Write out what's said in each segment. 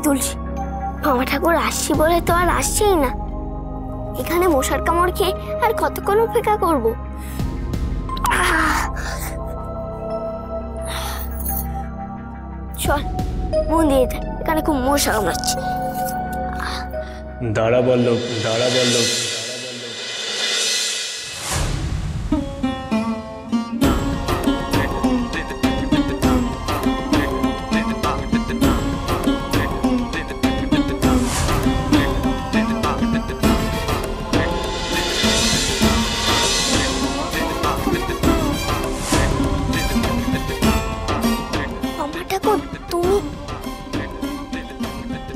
তুলছি, মামা ঠাকুর আসছি বলে তো আর আসছেই না। এখানে মশার কামড় খেয়ে আর কতক্ষণ অপেক্ষা করবো? চল মন্দিরে যাই, এখানে খুব মশা কামড়াচ্ছে। দাঁড়া বল্লভ, দাঁড়া বল্লভ।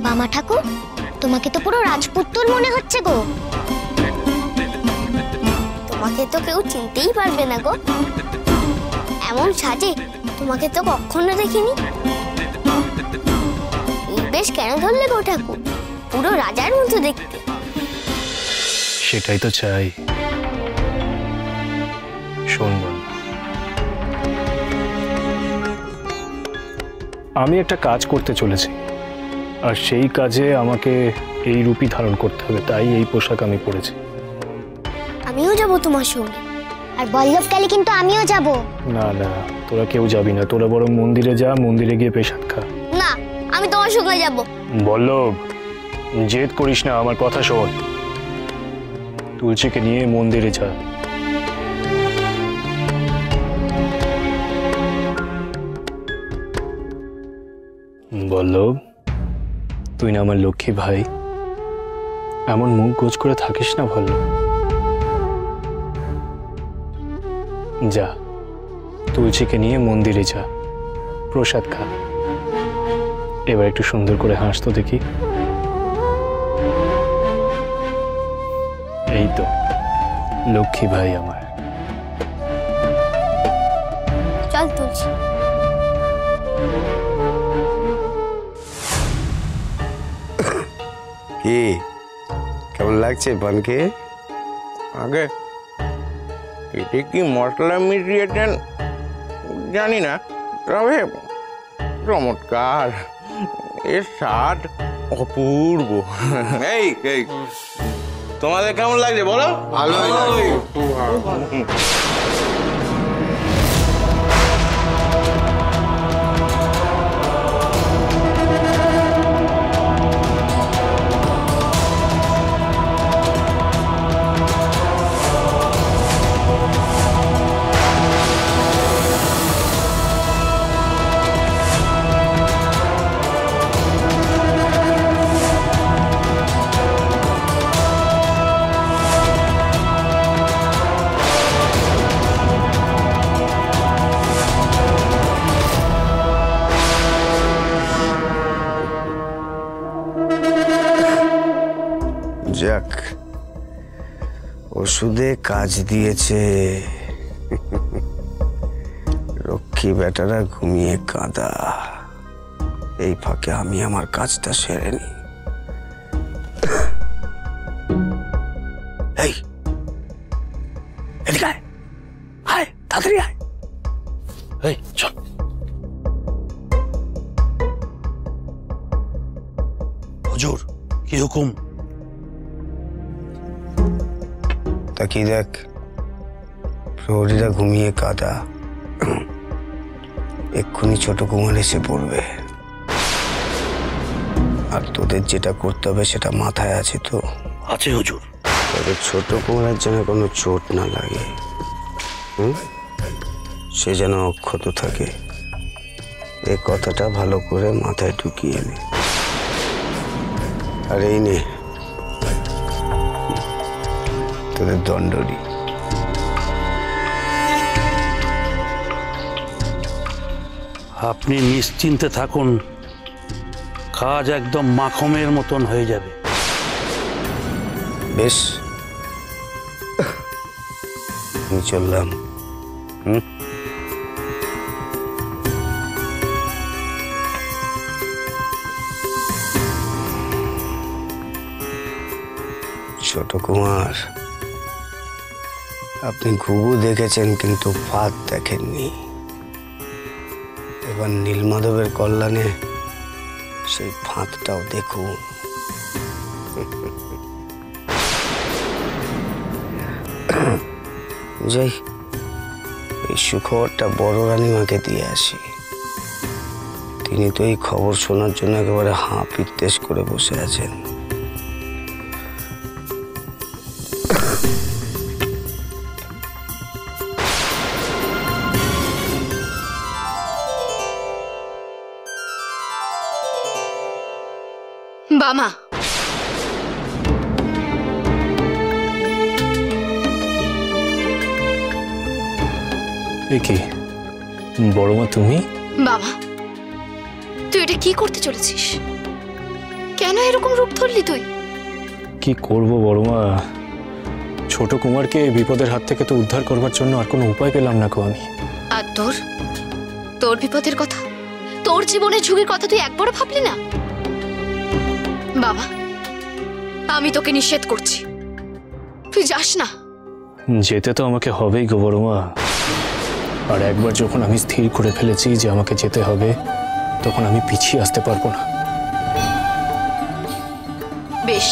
মামা ঠাকুর, তোমাকে তো পুরো রাজপুত্তর মনে হচ্ছে গো। তোমাকে তো কেউ চিনতেই পারবে না গো, এমন সাজে তোমাকে তো কখনো দেখিনি। বেশ কেন ধরলে গো ঠাকুর, পুরো রাজার মতো দেখতে। সেটাই তো চাই। শোন বল, আমি একটা কাজ করতে চলেছি, আর সেই কাজে আমাকে এই রূপই ধারণ করতে হবে, তাই এই পোশাক আমি পরেছি। আমিও যাব তোমার সঙ্গে। আর বল্লভকালে কিন্তু আমিও যাব। না না, তোরা কেউ যাবি না, তোরা বরং মন্দিরে যা, মন্দিরে গিয়ে প্রসাদ খা। না, আমি তোমার সঙ্গে যাব। বল্লভ, জেদ করিস না, আমার কথা শোন। তুলসীকে নিয়ে মন্দিরে যা। বল্লভ, তুই না আমার লক্ষ্মী ভাই, এমন মুখ গোজ করে থাকিস না। বল্লভ, যা, তুলসীকে নিয়ে মন্দিরে যা, প্রসাদ খা। এবার একটু সুন্দর করে হাস তো দেখি। এই তো লক্ষ্মী ভাই আমার। চল তুলসী। কি কেমন লাগছে পানকে? আগে এতে কি মশলা মিশিয়েছেন জানি না, তবে চমৎকার, এর স্বাদ অপূর্ব। এই এই তোমাদের কেমন লাগছে বলো? ভালো। যাক, ওষুধে কাজ দিয়েছে। রক্ষী বেটারা ঘুমিয়ে কাঁদা, এই ফাঁকে আমি আমার কাজটা সেরে নি। এই এদিকে আয়, আয় তাড়াতাড়ি আয়। এই চল। হুজুর, কি হুকুম? তাকিয়ে দেখ, প্রহরীরা ঘুমিয়ে কাঁদা, এক্ষুনি ছোট কুমার এসে পড়বে। আর তোদের যেটা করতে হবে সেটা মাথায় আছে তো? আছে হুজুর। তবে ছোট কুমারের যেন কোনো চোট না লাগে, সে যেন অক্ষত থাকে, এই কথাটা ভালো করে মাথায় ঢুকিয়ে নে। আর এই নে তোদের দণ্ডটি। আপনি নিশ্চিন্তে থাকুন, কাজ একদম মাখমের মতন হয়ে যাবে। বেশ, আমি চললাম। ছোট কুমার, আপনি ঘুঘু দেখেছেন কিন্তু ফাঁদ দেখেননি। এবার নীলমাধবের কল্যাণে সেই ফাঁকটাও দেখুন। যাই, এই সুখবরটা বড় রানীমাকে দিয়ে আসি। তিনি তো এই খবর শোনার জন্য একেবারে হাঁ পিত্তেশ করে বসে আছেন। বামা, এ কি বড় মা তুমি? বাবা, তুই এটা কি করতে চলেছিস? কেন এরকম রূপ ধরলি তুই? কি করব বড় মা, ছোট কুমারকে বিপদের হাত থেকে তো উদ্ধার করবার জন্য আর কোনো উপায় পেলাম না গো আমি। আর তোর বিপদের কথা, তোর জীবনের ঝুঁকির কথা তুই একবারও ভাবলি না? বাবা, আমি তোকে নিষেধ করছি, তুই যাস না। যেতে তো আমাকে হবেই গো বড় মা। আর একবার যখন আমি স্থির করে ফেলেছি যে আমাকে যেতে হবে, তখন আমি পিছিয়ে আসতে পারবো না। বেশ,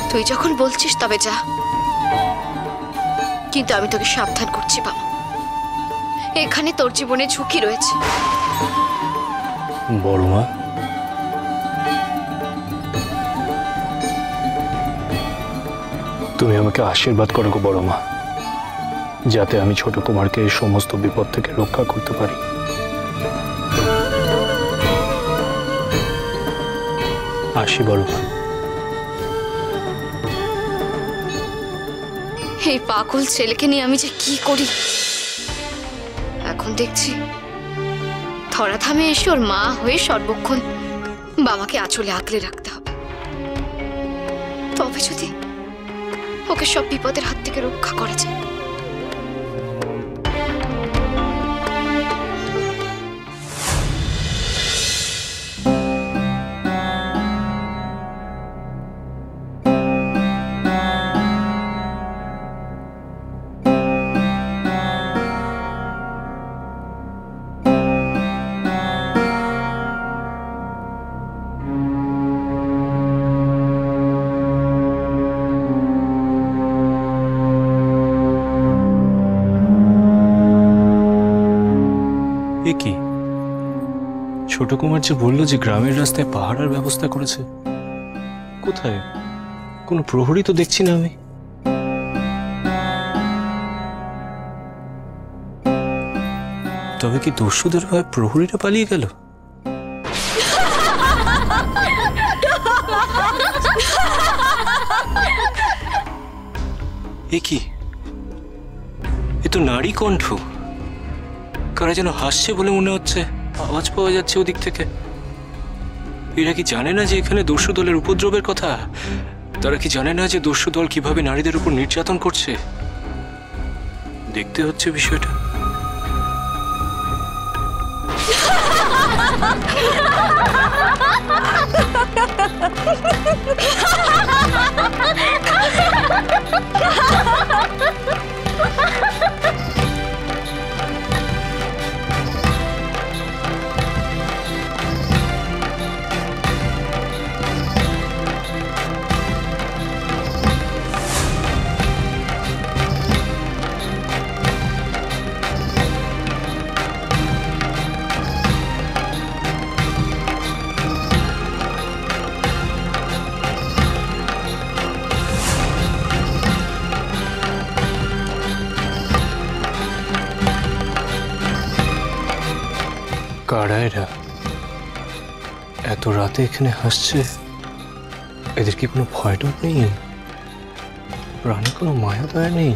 তুই যখন বলছিস তবে যা, কিন্তু আমি তোকে সাবধান করছি বাবা, এখানে তোর জীবনে ঝুঁকি রয়েছে। বড় মা, তুমি আমাকে আশীর্বাদ করো গো বড় মা, যাতে আমি ছোট কুমারকে এই সমস্ত বিপদ থেকে রক্ষা করতে পারি। আসি বড় মা। এই পাগল ছেলেকে নিয়ে আমি যে কি করি। এখন দেখছি ধরাধামে এসে ওর মা হয়ে সর্বক্ষণ বাবাকে আঁচলে আঁকলে রাখতে হবে, তবে যদি ওকে সব বিপদের হাত থেকে রক্ষা করা যায়। এ কি, ছোট কুমার যে বললো যে গ্রামের রাস্তায় পাহারার ব্যবস্থা করেছে, কোথায়? কোনো প্রহরী তো দেখছি না আমি। তবে কি দস্যুদের ভয়ে প্রহরীরা পালিয়ে গেল? এ কি, এ তো নারী কণ্ঠ। কারা যেন হাসছে বলে মনে হচ্ছে, আওয়াজ পাওয়া যাচ্ছে ওদিক থেকে। এরা কি জানে না যে এখানে দস্যু দলের উপদ্রবের কথা? তারা কি জানে না যে দস্যু দল কিভাবে নারীদের উপর নির্যাতন করছে? দেখতে হচ্ছে বিষয়টা। কারা এরা? এত রাতে এখানে হাসছে, এদের কি কোনো ভয় ডর নেই? প্রাণে কোনো মায়া দয়া নেই?